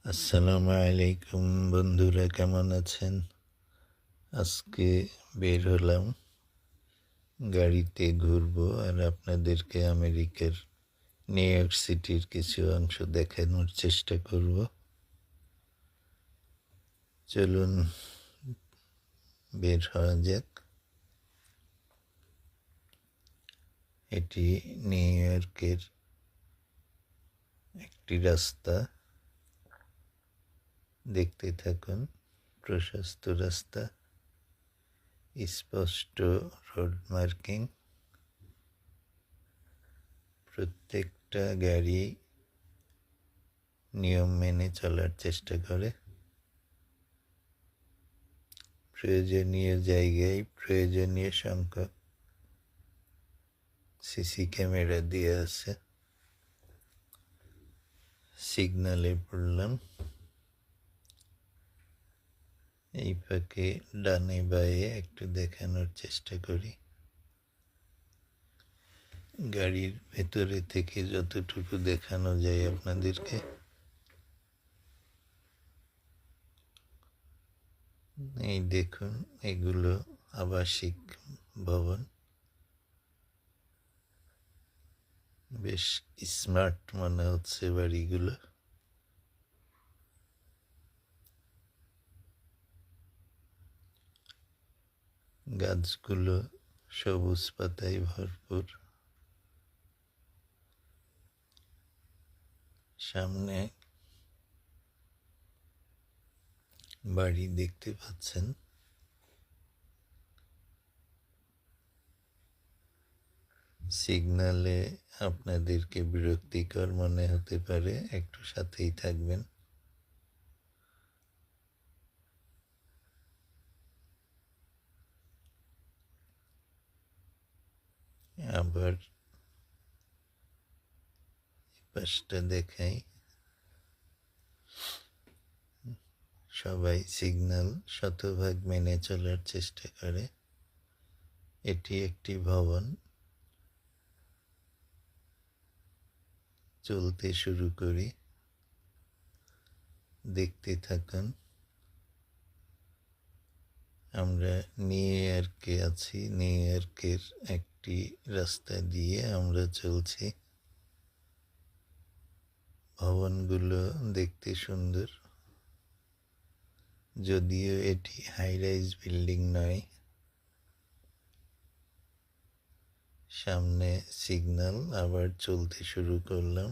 আসসালামু আলাইকুম বন্ধুরা, কেমন আছেন? আজকে বের হলাম, গাড়িতে ঘুরবো আর আপনাদেরকে আমেরিকার নিউ ইয়র্ক সিটির কিছু অংশ দেখানোর চেষ্টা করব। চলুন বের হওয়া যাক। এটি নিউ ইয়র্কের একটি রাস্তা, দেখতে থাকুন। প্রশস্ত রাস্তা, স্পষ্ট রোড মার্কিং, প্রত্যেকটা গাড়ি নিয়ম মেনে চলার চেষ্টা করে। প্রয়োজনীয় জায়গায় প্রয়োজনীয় সংখ্যক সিসি ক্যামেরা দিয়ে আছে। সিগনালে পড়লাম, এই ফাঁকে ডানে বায়ে একটু দেখানোর চেষ্টা করি। গাড়ির ভেতরে থেকে যতটুকু দেখানো যায় আপনাদেরকে। এই দেখুন, এগুলো আবাসিক ভবন, বেশ স্মার্ট মনে হচ্ছে বাড়িগুলো। গাছগুলো সবুজ পাতায় ভরপুর। সামনে বাড়ি দেখতে পাচ্ছেন। সিগনালে আপনাদেরকে বিরক্তিকর মনে হতে পারে, একটু সাথেই থাকবেন। আবার পাশটা দেখাই। সবাই সিগন্যাল শতভাগ মেনে চলার চেষ্টা করে। এটি একটি ভবন। চলতে শুরু করি, দেখতে থাকুন। আমরা নিউ ইয়র্কে আছি, নিউ ইয়র্কের একটি রাস্তা দিয়ে আমরা চলছি। ভবনগুলো দেখতে সুন্দর, যদিও এটি হাই রাইজ বিল্ডিং নয়। সামনে সিগন্যাল, আবার চলতে শুরু করলাম।